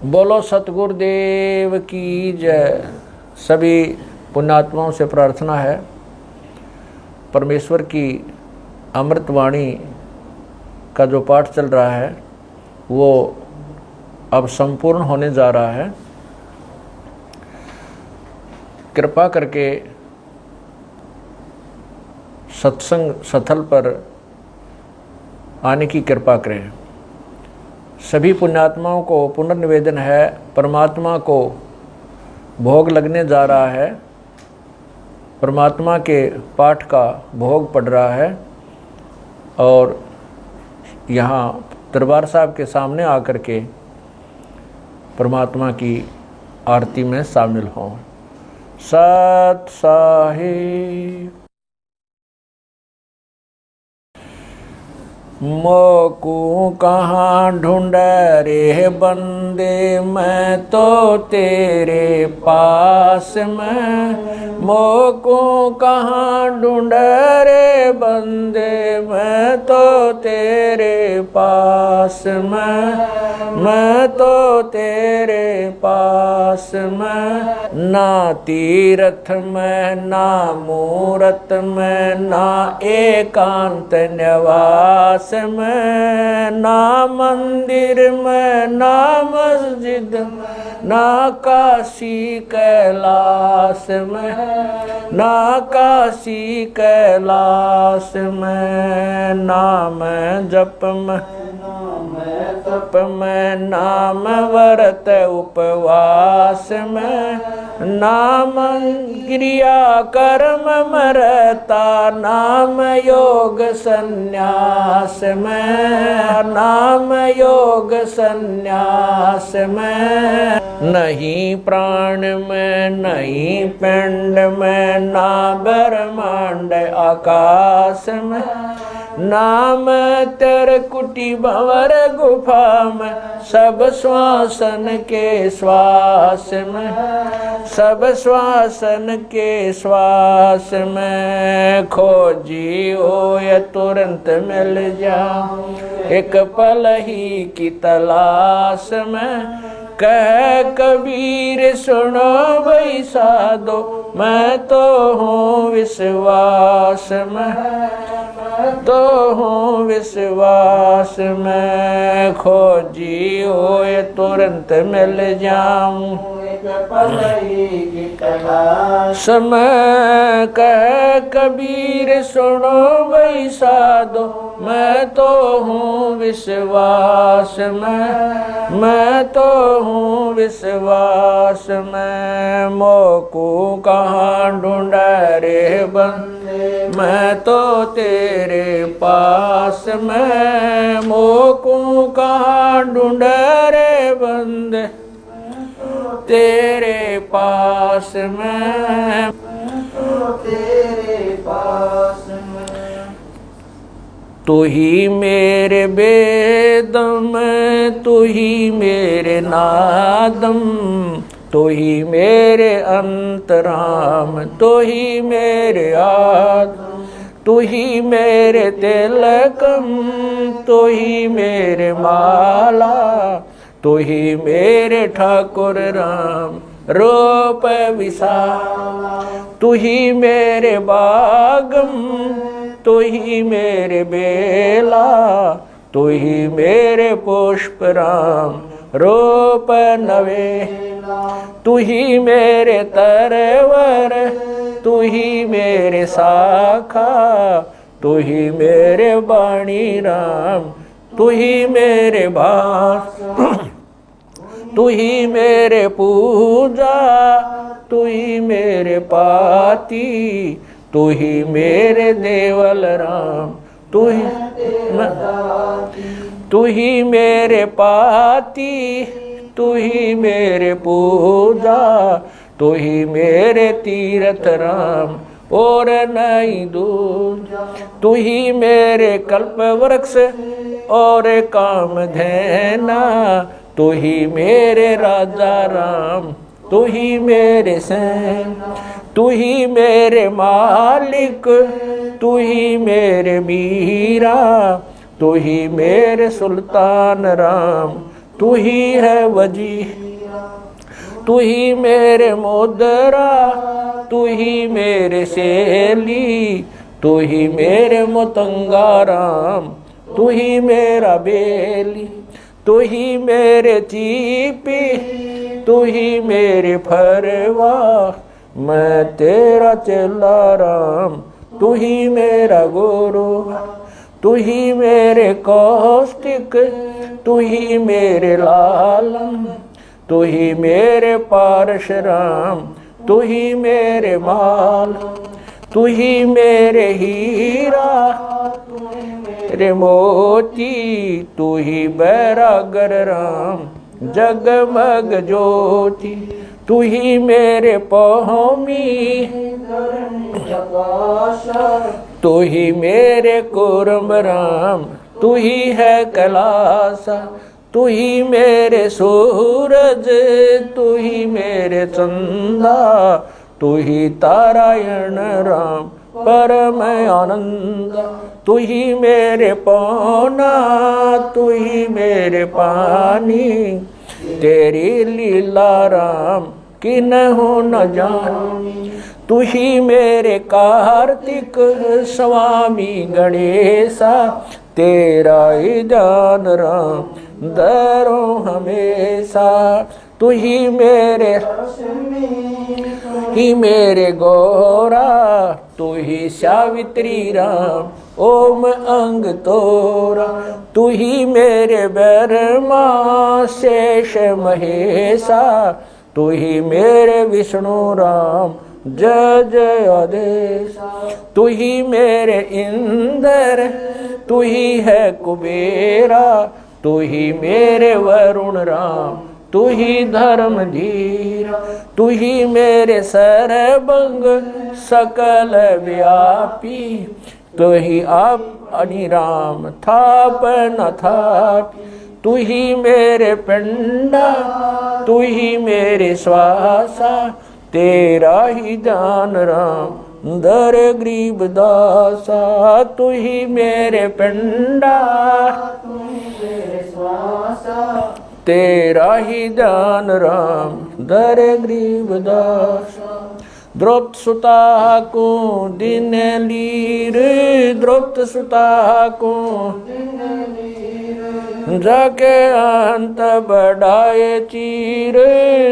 बोलो सतगुरुदेव की जय। सभी पुण्यात्माओं से प्रार्थना है, परमेश्वर की अमृतवाणी का जो पाठ चल रहा है वो अब संपूर्ण होने जा रहा है। कृपा करके सत्संग स्थल पर आने की कृपा करें। सभी पुण्यात्माओं को पुनर्निवेदन है, परमात्मा को भोग लगने जा रहा है, परमात्मा के पाठ का भोग पड़ रहा है और यहाँ दरबार साहब के सामने आकर के परमात्मा की आरती में शामिल हों। सत साहिब। मोकू कहाँ ढूंढ रे बंदे, मैं तो तेरे पास में। मोकू कहाँ ढूंढ रे बंदे, मैं तो तेरे पास में। मैं तो तेरे पास में। ना तीरथ में ना मूरत में, ना एकांत निवास में, ना मंदिर में ना मस्जिद में, ना काशी कैलाश में। ना काशी कैलाश में। नाम जप में तप में, नाम व्रत उपवास में, नाम क्रिया कर्म मरता, नाम योग संन्यास में। नाम योग संन्यास में। नहीं प्राण में नहीं पिंड में, ना ब्रह्मांड आकाश में। नाम तेरे कुटी भंवर गुफा में, सब श्वासन के श्वास में। सब श्वासन के श्वास में। खोजी हो या तुरंत मिल जा, एक पल ही की तलाश में। कह कबीर सुनो भाई साधो, मैं तो हूँ विश्वास में। तो हूँ विश्वास में। खोजी हो ये तुरंत मिल जाऊं, समय कह कबीर सुनो भाई साधो, मैं तो हूँ विश्वास में। मैं तो हूँ विश्वास में। मोकू कहाँ ढूंढ रे बंदे, मैं तो तेरे पास में। मोकू कहाँ ढूंढ रे बंदे, तेरे पास में। तेरे पास में। तू ही मेरे बेदम, तू ही मेरे नादम, तू ही मेरे अंतराम, तू ही मेरे आत्म, तू ही मेरे तिलकम, तू ही मेरे माला, तू ही मेरे ठाकुर राम रूप विशाला। तू ही मेरे बागम, तू ही मेरे बेला, तू ही मेरे पुष्प राम रूप नवेला। तू ही मेरे तरवर, तू ही मेरे शाखा, तू ही मेरे बाणी राम, तू ही मेरे भास। तू ही मेरे पूजा, तू ही मेरे पाती, तू ही मेरे देवल राम, तू ही मेरे पाती, तू ही मेरे पूजा, तू ही मेरे तीर्थ राम और नहीं दूजा। तू ही मेरे कल्प वृक्ष और काम धैना, तू ही मेरे राजा राम, तू ही मेरे सैन, तू ही मेरे मालिक, तू ही मेरे मीरा, तू ही मेरे सुल्तान राम, तू ही है वजीर, तू ही मेरे मोदरा, तू ही मेरे सेली, तू ही मेरे मतंगा राम, तू ही मेरा बेली, तू ही मेरे चीपी, तू ही मेरे फरवा, मैं तेरा चेला राम, तू ही मेरा गुरु, तू ही मेरे कौष्टिक, तू ही मेरे लालम, तू ही मेरे पारशुराम, तू ही मेरे माल, तू ही मेरे हीरा, मेरे मोती, तू ही बैरागर राम, जगमग ज्योति, तू ही मेरे पौमी, तू ही मेरे कुर्म राम, तू ही है कैलासा, तू ही मेरे सूरज, तू ही मेरे चंदा, तू ही तारायण राम परम आनंद, तू ही मेरे पौना, तू ही मेरे पानी, तेरी लीला राम किन्हु न जानी, तू ही मेरे कार्तिक स्वामी गणेशा, तेरा ही जान राम दरो हमेशा, तू ही मेरे गौरा, तू ही सावित्री राम ओम अंग तोरा, तू ही मेरे ब्रह्मा शेष महेशा, तू ही मेरे विष्णु राम जय जय आदेश, तू ही मेरे इंद्र, तू ही है कुबेरा, तू ही मेरे वरुण राम, तू ही धर्म धीरा, तू ही मेरे सर्वंग सकल व्यापी, तू ही आप अनिराम थाप न थापी, तू ही मेरे पिंडा, तू ही मेरे श्वासा, तेरा ही जान राम दर गरीब दासा, तू ही मेरे पिंडा, तू ही मेरे श्वासा, तेरा ही जान राम दर गरीब दासा, द्रौपद सुता को दिन लीर, द्रौपद सुता को जाके अंत बढ़ाए चीर,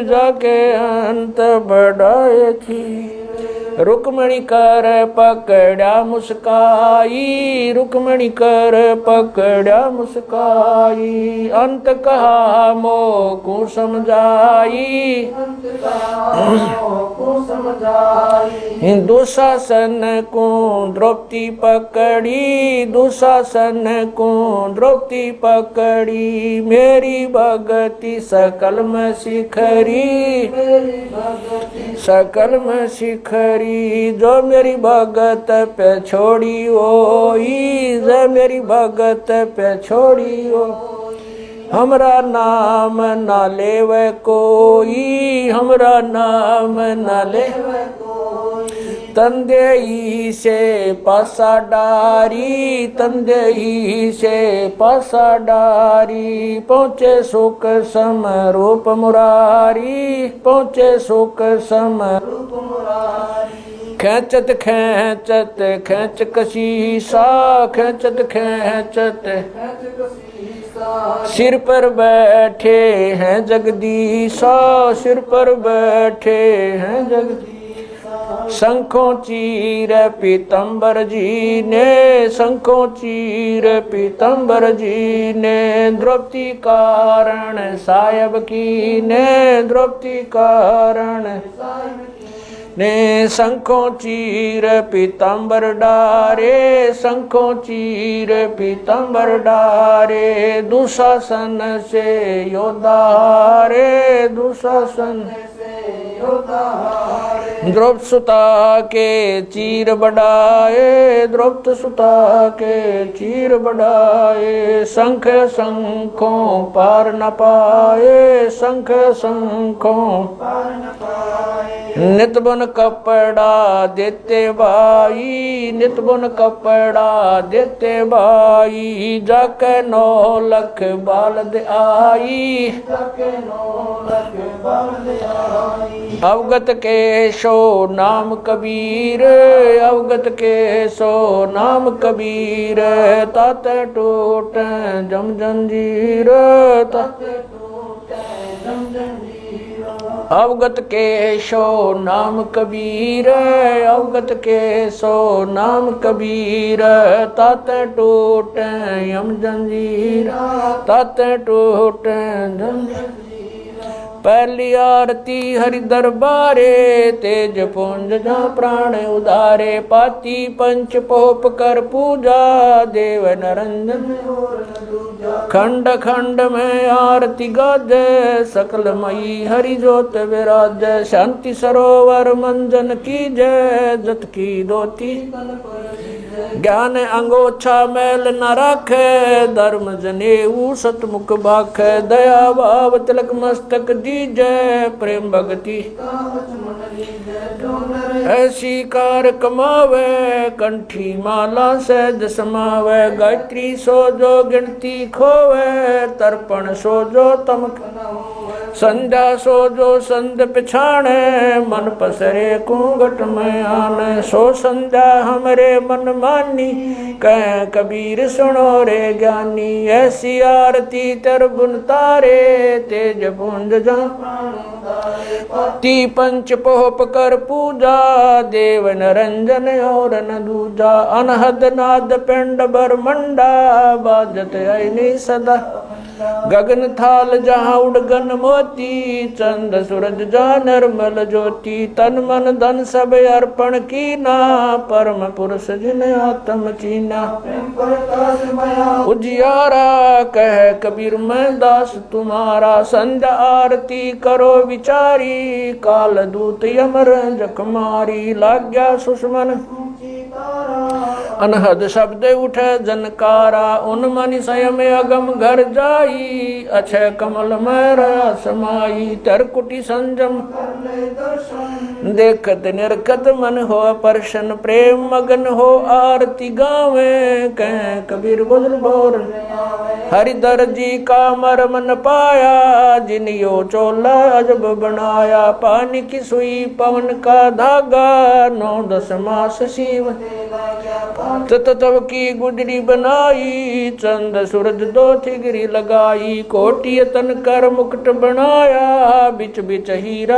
जाके अंत बढ़ाए चीर, रुक्मणी कर पकड़ा मुस्काई, रुक्मणी कर पकड़ा मुस्काई, अंत कहा मोको समझाई, दुशासन को द्रौपदी पकड़ी, दुशासन को द्रौपदी पकड़ी, मेरी भगति सकल में शिखरी, सकल में शिखरी, जो मेरी भगत पे छोड़ी ओई, जो मेरी भगत पे छोड़ी ओ, हमरा नाम ना लेवे कोई, हमरा नाम ना लेवे कोई, तंदेई से पासा डारी, तंदेई से पासा डारी, पहुँचे सुख सम रूप मुरारी, पहुँचे सुख सम रूप मुरारी, खेचत खेचत खेच कशीसा, खेचत खेचत सिर पर बैठे हैं जगदीशा, सिर पर बैठे हैं जगदीशा, शंखों चीर पीतम्बर जी ने, शंखों चीर पीतम्बर जी ने, द्रौपदी कारण सायब की ने, द्रौपदी कारण ने, शंखों चीर पीतम्बर डारे, शंखों चीर पीतम्बर डारे, दुशासन से योद्धा हारे, दुशासन से योद्धा हारे, द्रौपद सुता के चीर बढ़ाए, द्रौपद सुता के चीर बढ़ाए। शंख शंखों पार न पाए, शंख शंखों पार न पाए। नित बुन कपड़ा देते भाई, नित बुन कपड़ा देते भाई। जाके 9 लख बालद आई, जाके 9 लख बालद आई। अवगत के सो नाम कबीर, अवगत के सो नाम कबीर। ताते टूट जम जंजीर, ताते टूट जम जंजीर। अवगत के सो नाम कबीर, अवगत के सो नाम कबीर। ताते टूट यम जंजीर, ताते टूट जम जंजीर। पहली आरती हरि दरबारे, तेज पुंज जा प्राण उदारे। पाती पंच पोप कर पूजा, देव नरंजन खंड खंड में आरती गाजे। सकल मई हरि जोत विराज, शांति सरोवर मंजन की जय। जत की दोती ज्ञान अंगोछा मैल न राखे, धर्म जनेऊ सतमुख भाखे। दया भाव तिलक मस्तक दीजै, प्रेम भगति ऐसी कार कमावे। कंठी माला सहज समावे, गायत्री सो जो गिनती खोवे। तर्पण सो जो तमक संध्या सो जो संध पिछाणे। मन पसरे कुंगट में आने, सो संध्या हमरे मन मानी। कह कबीर सुनो रे ज्ञानी, ऐसी आरती तर बुन तारे। तेज पुंज जा ती पंच पोप कर पूजा, देव नरंजन और न दूजा। अनहद नाद पिंड बरमंडा, बाजत ऐनी सदा। गगन थाल जहाँ उड़गन मोती, चंद सूरज जा निर्मल ज्योति। तन मन धन सब अर्पण कीना, परम पुरुष जिन आत्म चीना। उजियारा कह कबीर मैं दास तुम्हारा। संध्या आरती करो विचारी, काल दूत यमर जख मारी। लाग्या सुषमन अनहद शब्द उठे जनकारा। उन मनि स्वयं अगम घर जाई, अक्षय कमल में समाई। तरकुटी संजम देखत निरखत मन हो प्रसन्न। प्रेम मगन हो आरती गावे, कह कबीर बुझल बोर। हरिदर जी का मरम न पाया, जिनियो चोला अजब बनाया। पानी की सुई पवन का धागा, 9-10 मास शिव तब की गुजरी बनाई। चंद सूरज दो थिगरी लगाई, कोटि तन कर मुकुट बनाया। बिच बिच हीरा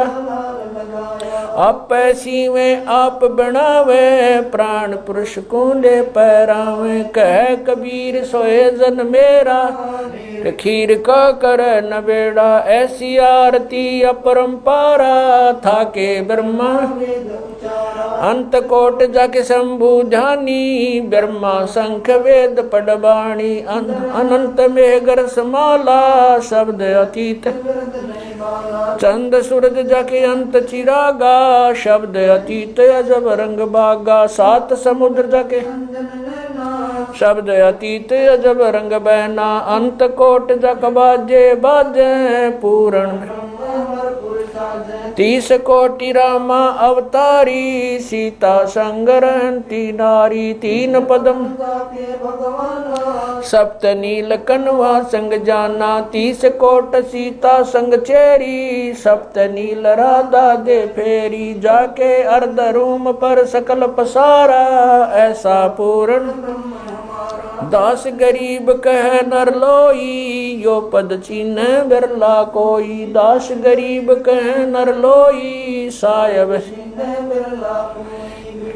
आप सीवे आप बनावे, प्राण पुरुष कूंडे पैरावे। कह कबीर सोए जन मेरा, खीर का कर न बेड़ा। ऐसी आरती अपरंपारा, था के ब्रह्मा अंत कोट जाके शंभु ध्यानी। ब्रह्मा शंख वेद पडबाणी, अनंत मेघर समाला। शब्द अतीत चंद सूरज जाके अंत चिरागा। शब्द अतीत अजब रंग बागा। 7 समुद्र जाके शब्द अतीत अजब रंग बहना। अंत कोट जक बाजे बाजे, पूर्ण 30 कोटि रामा अवतारी। सीता संग रहती नारी, 3 पदम सप्त नील कनवा संग जाना। 30 कोट सीता संग चेरी, सप्त नील राधा दे फेरी। जाके अर्ध रूम पर सकल पसारा, ऐसा पूर्ण 10 गरीब कह नर लोई। यो पद चीन बिरला कोई, 10 गरीब कह नर लोई। सायब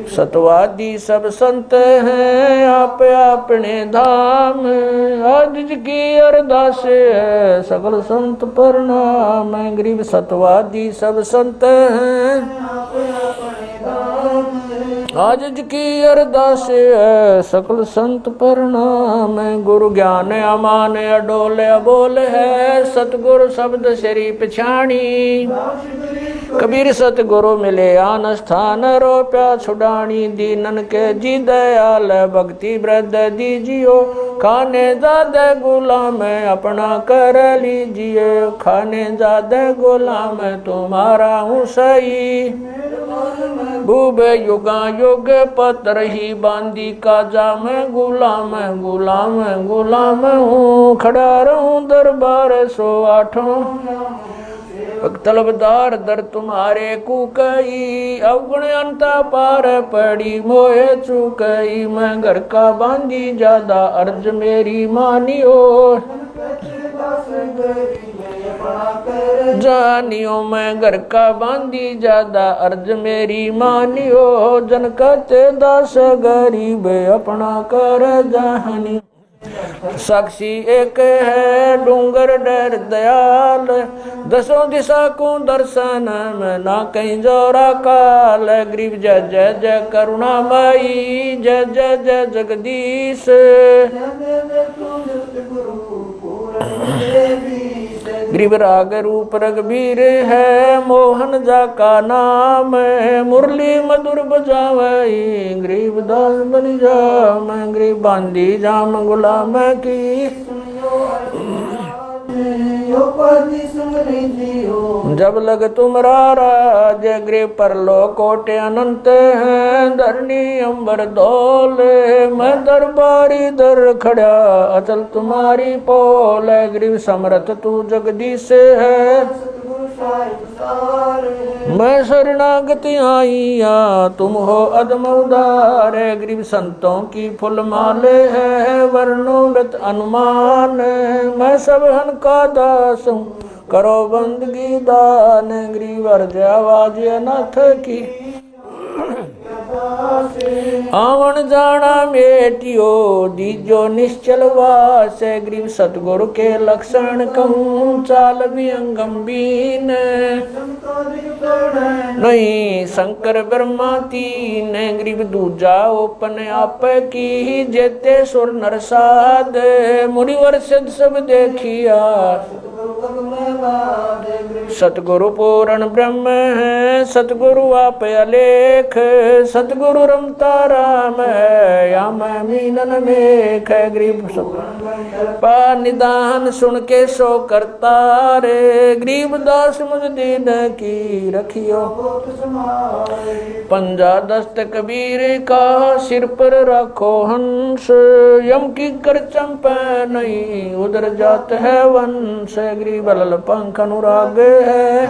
सतवादी सब संत हैं, आप अपने धाम। आज की अरदास है सकल संत प्रणाम। गरीब सतवादी सब संत हैं, आज की अरदास है सकल संत प्रणाम। गुरु ज्ञान अमान अडोल अबोल है, सतगुरु शब्द श्री पछाणी। कबीर सतगुरु मिले आन स्थान रोप्या छुड़ानी दीनन के जी दयाल भक्ति वृद्ध दीजियो खाने ज्यादा गुलाम अपना कर लीजिए खाने ज्यादा गुलाम तुम्हारा हूँ सही भूब युगा युग पत्र ही बांदी का जाम गुलाम गुलाम गुलाम हूँ खड़ा रहूं दरबार 108 तलबदार दर तुम्हारे कुकई अवगुण अंता पार पड़ी मोहे चुकई मैं घर का बांधी ज्यादा अर्ज मेरी मानियो जानियो मैं घर का बांधी ज्यादा अर्ज मेरी मानियो जन कहते दास गरीब अपना कर जहानी साक्षी एक है डूंगर डर दयाल दसों दिशा को दर्शन में ना कहीं जोरा काल गरीब जय जय जय करुणामयी जय जय जय जगदीश गरीब राग रूप रघुबीर है मोहन जा का नाम मुरली मधुर बजावई गरीब दास बन जा मैं गरीब बांधी जाम गुलाम की जब लग तुम्हारा जय गृह पर लो कोटे अनंत हैं धरनी अंबर दौल मैं दरबारी दर खड़ा अचल तुम्हारी पोल गरीब समर्थ तू जगदीश है मैं शरणागति आईया तुम हो अदम उदार गरीब संतों की फुल माले है वर्णोगत अनुमान मैं सब हन का दास हूँ करो बंदगी दान गरीब अर्ज आवाज अनाथ की आवन जाना मेटियो दीजो निश्चल वास गरीब सतगुरु के लक्षण कहूँ चाल भी गंभीर नहीं शंकर ब्रह्मा तीन गरीब दूजा ओपन आप की जेते सुर नरसाद मुनिवर सिद्ध सब देखिया सतगुरु पूर्ण ब्रह्म है सतगुरु आप अलेख सतगुरु रमता राम है या मैं मीनन में गरीब पा निदान सुन के सो करता रे गरीब दास मुझ दीन की रखियो पंजा दस्त कबीर का सिर पर रखो हंस यम की कर चंपा नहीं उधर जात है वंश गरीब लल पंख अनुराग है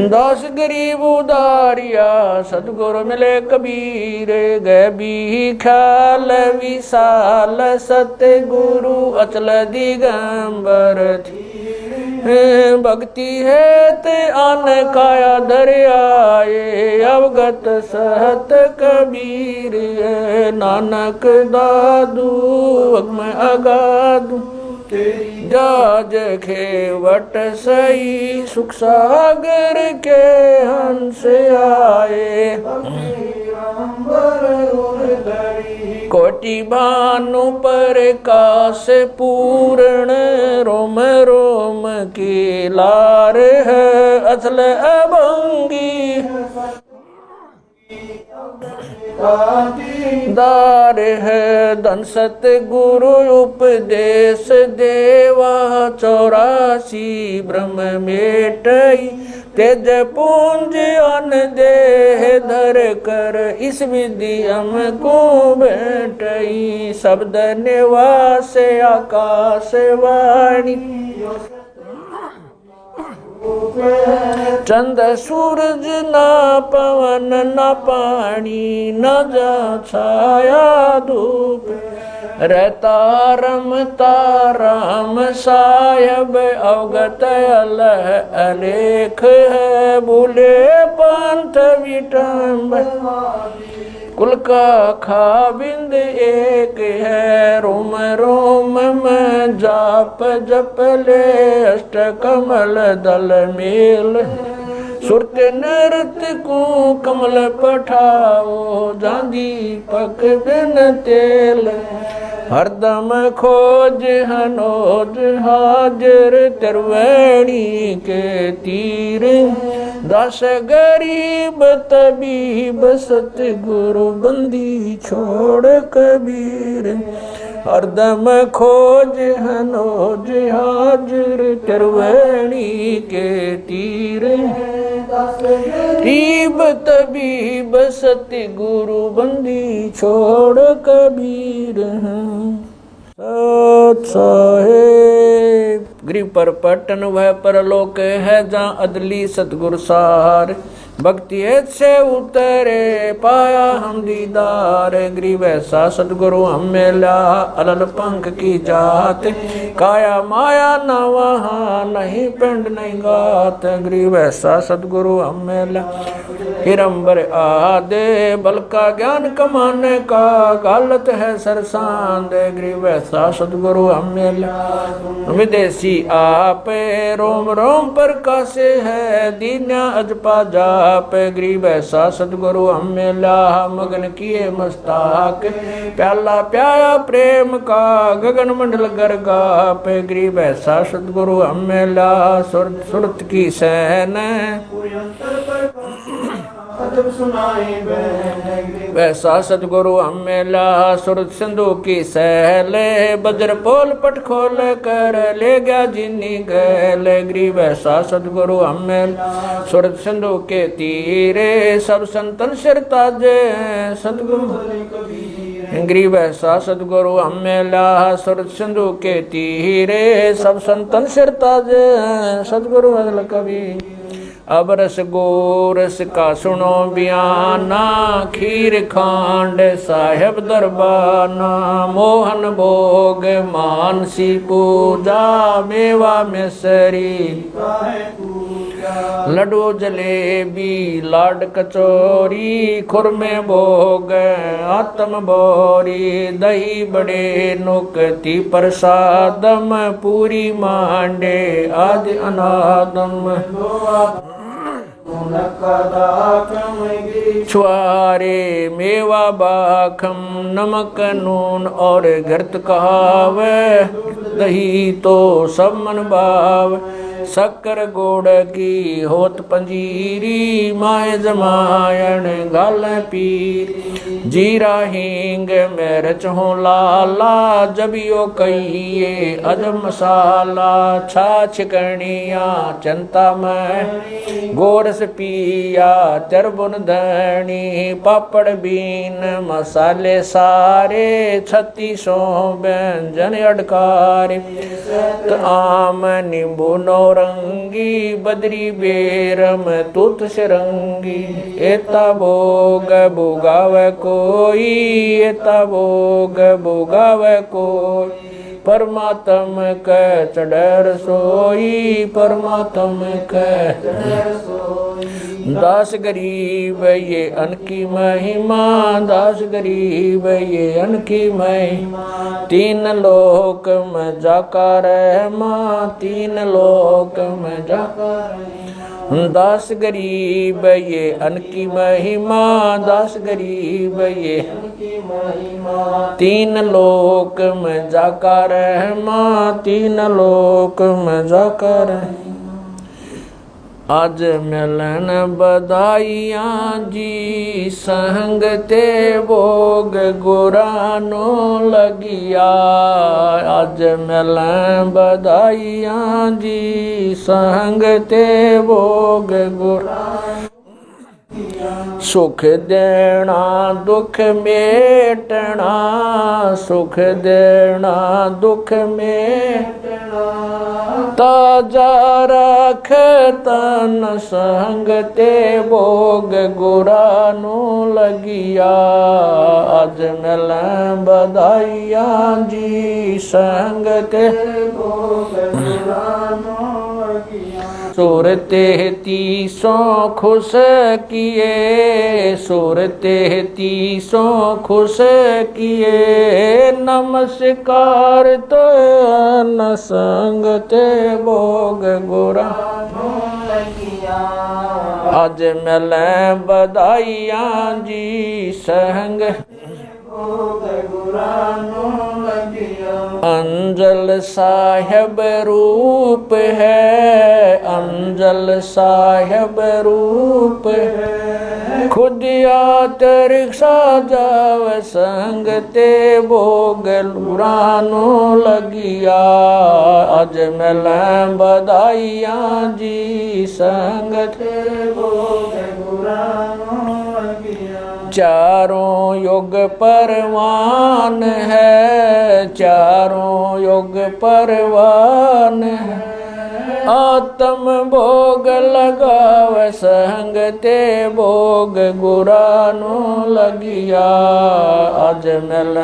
दास गरीब उदारिया सतगुरु मिले कबीर गए भी ख्याल विशाल सत्य गुरु अचल दिगंबर थी भक्ति है ते आन काया दरियाए अवगत सहत कबीर नानक दादू मैं अगादू जाज खेवट सही सुख सागर के हंस आए कोटि भानु पर काश पूर्ण रोम रोम की लार है असल अभंगी दार है धन सत गुरु उपदेश देवा 84 ब्रह्म मेटई तेज पूंज अन देह धर कर इस विधि हमको बैठई शब्द निवास आकाश वाणी चंद सूरज ना पवन न पानी न जा छाया धूप रहता रमता राम सायब अवगत अलह अलेख है भूले पंथ विटम्ब कुल का खाबिंद एक है रोम रोम में जाप जप ले अष्ट कमल दल मेल सुरत नृत्य को कमल पठाओ जांदी पक बिन तेल हरदम खोज हनोज हाजिर त्रिवेणी के तीर दस गरीब तबीब सतगुरु बंदी छोड़ कबीर हरदम खोज हनोज हाजिर त्रिवेणी के तीर गरीब तबीब सतगुरु बंदी छोड़ कबीर सत साहेब गरीब पर पटन वह परलोक है जहाँ अदली सतगुर सार भक्ति से उतरे पाया हम दीदार गरीब ऐसा सतगुरु हम मिला अलल पंख की जात काया माया न वहाँ नहीं पिंड नहीं गात गरीब ऐसा सतगुरु हम मिला हिरंबर आदे बल का ज्ञान कमाने का गलत है सरसांद गरीब ऐसा सतगुरु हम मिला विदेशी आप रोम रोम पर कासे है दीन्या अजपा जाप गरीब ऐसा सतगुरु हम मिला मगन किए मस्ताक प्याला प्याया प्रेम का गगन मंडल गरगाप गरीब ऐसा सतगुरु हम मिला सुरत की सहन वैसा सतगुरु हम मिला सुरत सिंधु की सहले बज्र पोल पट खोल कर ले गया जिन्नी गैल गरीब ऐसा सतगुरु हम मिला सुरत सिंधु के तीरे सब संतन सिर ताजे सतगुरु गरीब ऐसा सतगुरु हम मिला सुरत सिंधु के तीरे सब संतन सिर ताजे सतगुरु अगल कवि अब रस गोरस का सुनो बयाना खीर खांड साहेब दरबाना मोहन भोग मानसी पूजा मेवा मिसरी लड्डू जलेबी लाड कचौरी खुरमे भोग आत्म बोरी दही बड़े नुकती प्रसादम पूरी मांडे आदि अनादम छुआरे मेवा बाखम नमक नून और घृत कहाव दही तो सब मन भाव शक्कर गोड़ की होत पंजीरी माए जमायण गाल पीर जीरा हींग मिर्च हो लाला जबियो कहिए अजब मसाला छाछ कणिया चंता में गोरस पिया चरबुन धनी पापड़ बीन मसाले सारे 3600 व्यंजन अडकारे आम नींबू नौरंगी बदरी बेरम तुत सिरंगी एता भोग भोगाव कोई एता भोग भोगाव कोई परमात्म कै चढ़र सोई परमात्म कै दास गरीब ये अनकी महिमा दास गरीब ये अनकी महिमा तीन लोक में जाका रहमा तीन लोक में जाका दास गरीब ये अनकी महिमा दास गरीब ये तीन लोक में जाका रहमा तीन लोक में जाका रहमा आज मिलन बधाइयाँ जी संगते भोग गुरानो लगिया आज मिलन बधाइयाँ जी संगते भोग गुरानो सुख देना दुख मेटना सुख देना दुख मेटना ताजा रख तन संगते भोग गुरानो लगिया आज मिलन बधाइयाँ जी संगते भोग गुरानो लगिया सुरते तीसों खुश किए सुरते तीसों खुश किए नमस्कार तो न संगते भोग गुरा आज मिले बधाइयाँ जी संग भोग गुरानो अंजल साहिब रूप है, अंजल साहिब रूप है। खुदिया रिक्शा जाव संग ते भोग गुरानो लगिया। अज मिल बधाइया जी संग ते भोग गुरानो लगिया। चारों युग परवान है, चारों युग परवान है। आत्म भोग लगाव संग ते भोग गुरानो लगिया। अज मिल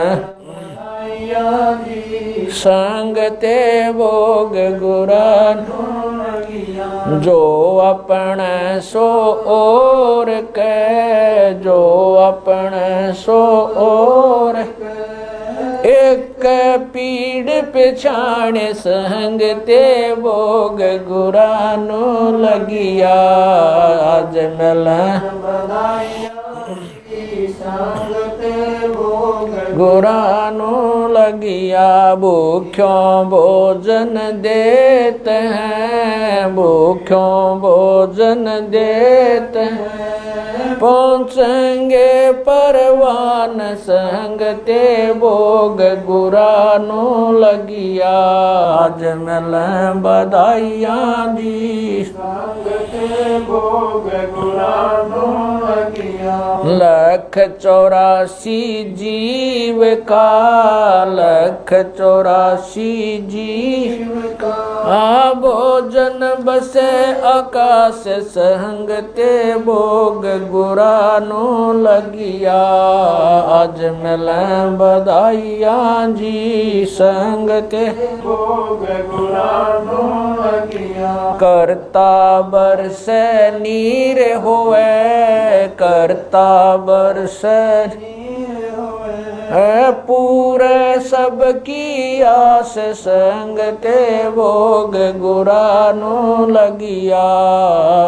संग ते भोग गुरानो लगिया। जो अपने सो और के, जो अपने सो और एक पीड़ पिछाण संग ते भोग गुरानो लगिया। आज मिल संग ते भोग गुरानो लगिया। भूख्यों भोजन देते हैं, भूख्यों भोजन देते हैं। पहुँचेंगे परवान संग ते भोग गुरानो लगिया। आज मिल बधाइया जी संग ते भोग गुरानो लगिया। 184 जीव का, 184 जीव का। भोजन बसे आकाश संग ते भोग गुरानो लगिया। आज मिल बधाइया जी संग ते भोग गुरानो लगिया। करता बरसे नीर होवे, करता बरसे है पूरे सबकी आस संग ते भोग गुरानो लगिया।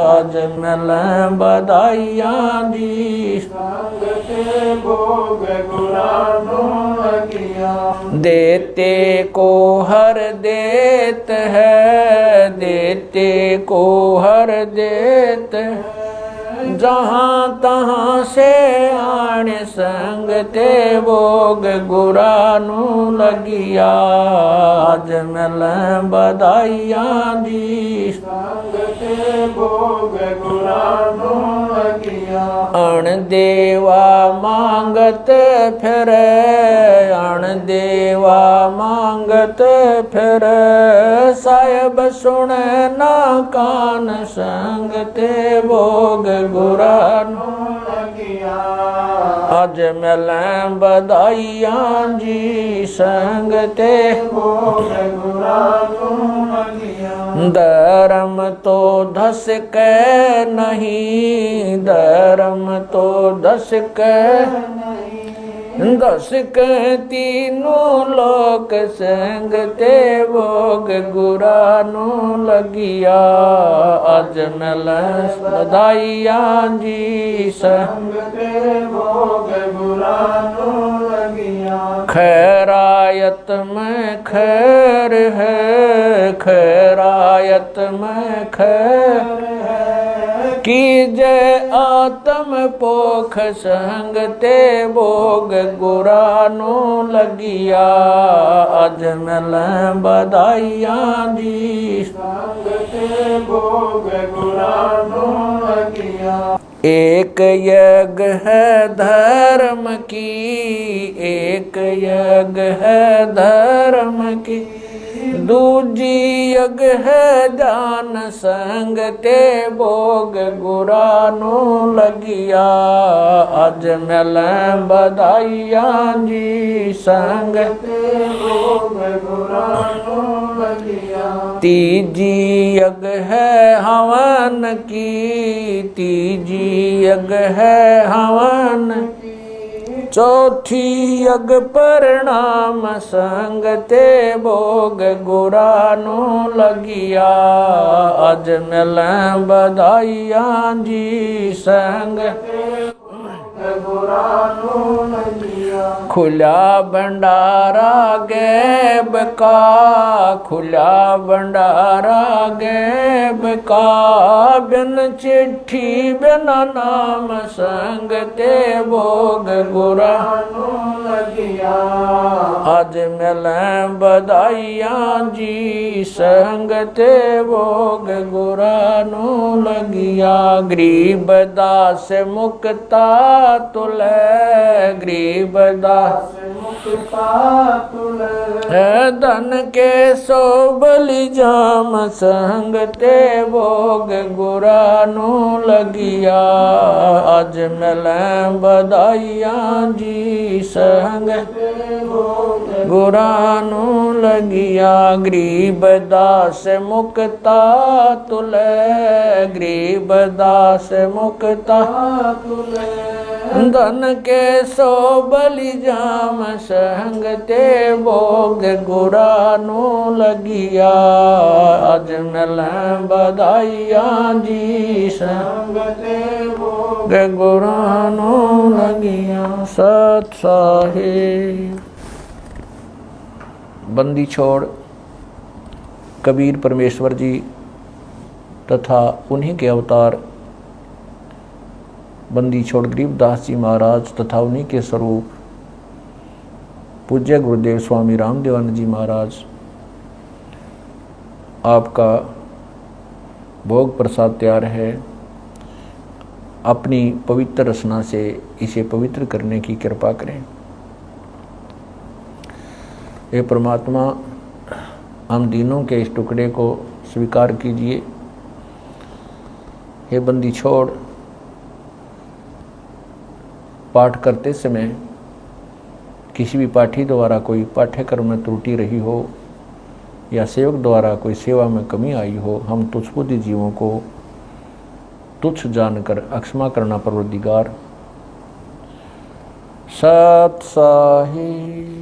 आज मिल बधाइया जी संग ते भोग गुरानो लगिया। देते को हर देत है, देते को हर देत है। जहाँ तहाँ से आण संग ते भोग गुरानो लगिया। आज मिल बधाइया जी संग ते भोग गुरानो लगिया। अण देवा मांगत फिरे, अण देवा मांगत फिरे। साहिब सुने ना कान संग ते भोग गुरानो लगिया। आज मिल बधाइया जी संग ते भोग गुरानो लगिया। धर्म तो धस के नहीं, धर्म तो धस के नहीं। दस के तीनों लोक संग ते भोग गुरानो लगिया। आज मिल बधाइया जी संग ते भोग गुरानो लगिया। खैरायत में खैर है, खैरायत में खैर है। कीजय आत्म पोख संग ते भोग गुरानो लगिया। आज मिल बधाइया जी संग ते भोग गुरानो लगिया। एक यज्ञ है धर्म की, एक यज्ञ है धर्म की। दूजी यज्ञ है जान संग ते भोग गुरानो लगिया। आज मिल बधाइया जी संग ते भोग गुरानो लगिया। तीजी यज्ञ है हवन की, तीजी यज्ञ है हवन की। चौथी यज्ञ परिणाम संग ते भोग गुरानो लगिया। आज मिल बधाइया जी संग ते भोग गुरानो लगिया। खुला भंडारा गैब का, खुला भंडारा गैब का, बिन चिट्ठी बिना नाम संगते भोग गुरा लगिया। आज मिलें बधाइयाँ जी संगते भोग गुरा नो लगिया। गरीब दास मुक्ता तुले, गरीब दास मुक्ता तुले, धन के सो बलि जाम संगते भोग गुरा नो लगिया। आज मिलें बधाइयाँ जी संगते भोग गुरा नो लगिया। गरीब दास मुक्ता तुले, गरीब दास मुक्ता तुले, धन के सो बलि जाम संगते भोग गुरा नो लगिया। आज मिलें बधाइयाँ जी संगते भोग गुरा नो लगिया। सत साहिब। बंदी छोड़ कबीर परमेश्वर जी तथा उन्हीं के अवतार बंदी छोड़ गरीबदास जी महाराज तथा उन्हीं के स्वरूप पूज्य गुरुदेव स्वामी रामदेवानंद जी महाराज, आपका भोग प्रसाद तैयार है। अपनी पवित्र रचना से इसे पवित्र करने की कृपा करें। हे परमात्मा, हम दीनों के इस टुकड़े को स्वीकार कीजिए। हे बंदी छोड़ पाठ करते समय किसी भी पाठी द्वारा कोई पाठ्यक्रम में त्रुटि रही हो या सेवक द्वारा कोई सेवा में कमी आई हो, हम तुच्छबुद्धि जीवों को तुच्छ जानकर अक्षमा करना परवरदिगार। सत साहिब।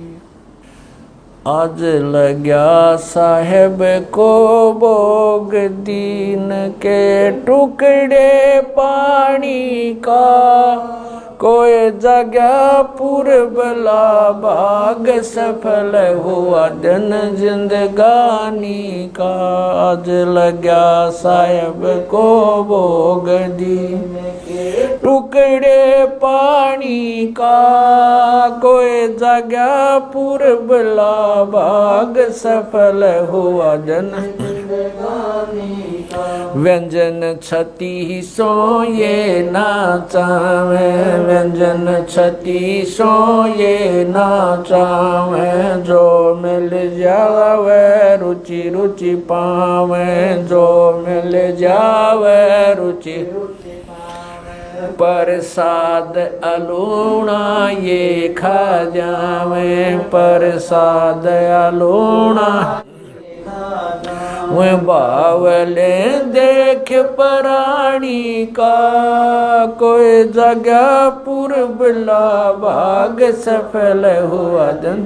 आज लग्या साहेब को भोग दीन के टुकड़े पानी का, कोई जगह पूर्वला भाग सफल हुआ दिन जिंदगानी का। आज लग्या साहेब को भोग दीन के टुकड़े पानी का, कोई जगह पूर्वला भाग सफल हुआ दिन जिंदगानी का। व्यंजन छती सो ये नाचावे, व्यंजन छती सो ये नाचावे, जो मिल जावे रुचि रुचि पावे, जो मिल जावे रुचि रुचि पावे। प्रसाद अलूणा ये खा जावे, प्रसाद अलूणा वे बावले देख प्राणी का, कोई जगह पूर्वला भाग सफल हुआ दिन।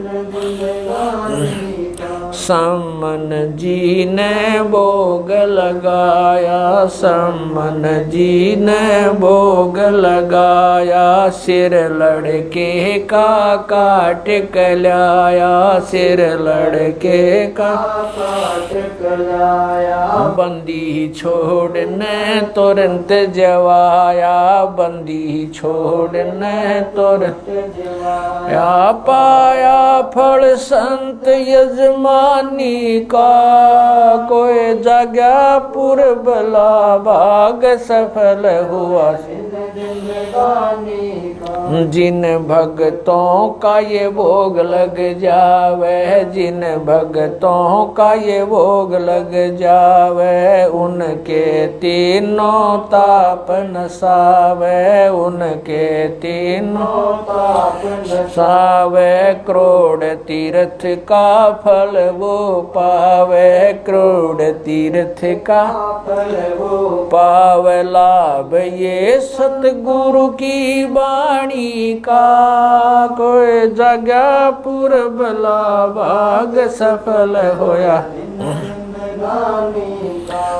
सम्मन जी ने भोग लगाया, सम्मन जी ने भोग लगाया, सिर लड़के का काट कलाया, सिर लड़के का काट कलाया। बंदी छोड़ने तुरंत जवाया, बंदी छोड़ने तुरंत जवाया। पाया फल संत यजमानी का, कोई जगह पूर्वला भाग सफल हुआ जिंदगानी का। जिन भक्तों का ये भोग लग जावे, जिन भक्तों का ये भोग लग जावे, उनके तीनों ताप नसावे, उनके तीनों ताप नसावे। करोड़ तीर्थ का फल वो पावे, करोड़ तीर्थ का फल वो पावे। लाभ ये सतगुरु की वाणी का, कोई जगह पूर्वला भाग सफल होया।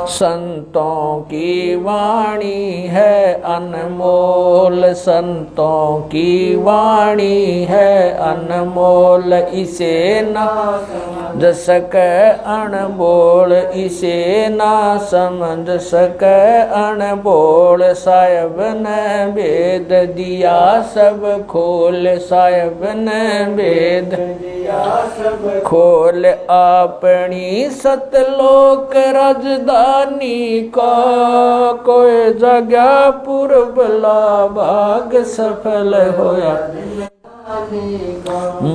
संतों की वाणी है अनमोल, संतों की वाणी है अनमोल, इसे ना समझ सके अनबोल, इसे ना समझ सके अनबोल। साहिब ने भेद दिया सब खोल, साहिब ने भेद दिया सब खोल, अपनी सतलोक राजधानी का कोई जगह पूर्वला भाग सफल होया।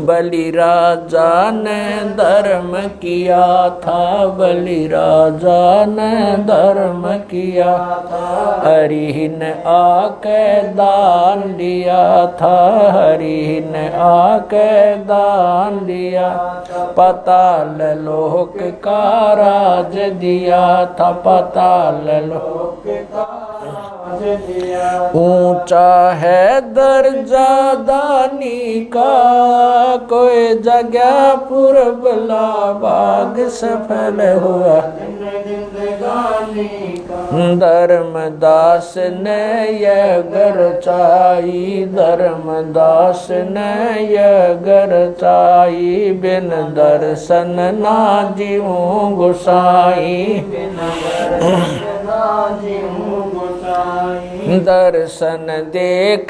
बलि राजा ने धर्म किया था, बलि राजा ने धर्म किया था, हरि ने आके दान दिया था, हरि ने आके दान दिया। पाताल लोक का राज दिया था, पाताल लोक का राज दिया। ऊंचा है दर्जा दानी का कोई जगह पूर्वला भाग सफल हुआ। धर्मदास ने यह गरचाई, धर्मदास ने यह गरचाई, बिन दर्शन ना जीऊं गोसाई, दर्शन देख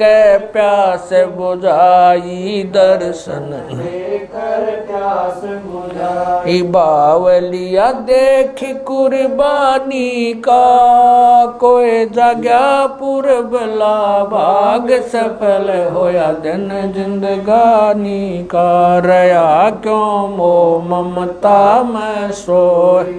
प्यास बुझाई, दर्शन देकर प्यास बुझाई। बावलिया देख कुर्बानी का कोई जगह पूर्वला भाग सफल होया। दिन जिंदगानी का रया क्यों मोह ममता में सोए,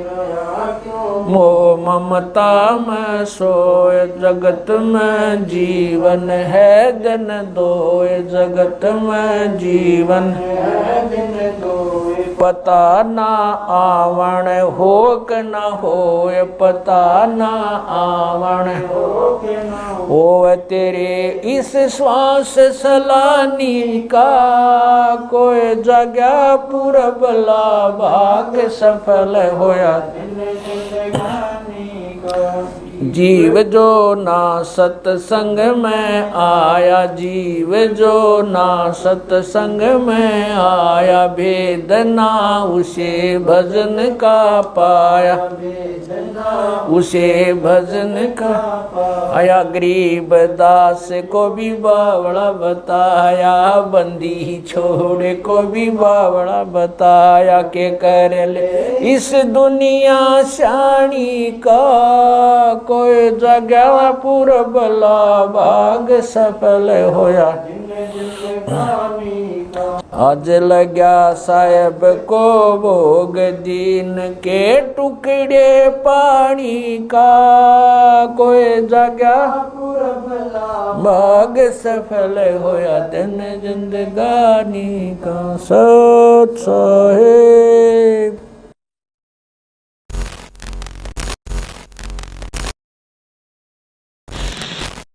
मोह ममता में सोए। जगत में जीवन है दिन दोए, जगत में जीवन है दिन दोए। पता ना आवण हो के न होए, पता ना आवण हो के न होए। तेरे इस श्वास सलानी का कोई जगह पूरबला भाग सफल होया। जीव जो ना सत्संग में आया, जीव जो ना सत्संग में आया, भेद ना उसे भजन का पाया, उसे भजन का पाया। गरीब दास को भी बावड़ा बताया, बंदी छोड़े को भी बावड़ा बताया। के कर ले इस दुनिया शानी का कोई जगह पूरबला भाग सफल होया। आज लग्या साहेब को भोग दीन के टुकड़े पानी का कोई जगह पूरबला भाग सफल होया। दिन जिंदगानी का सत साहेब।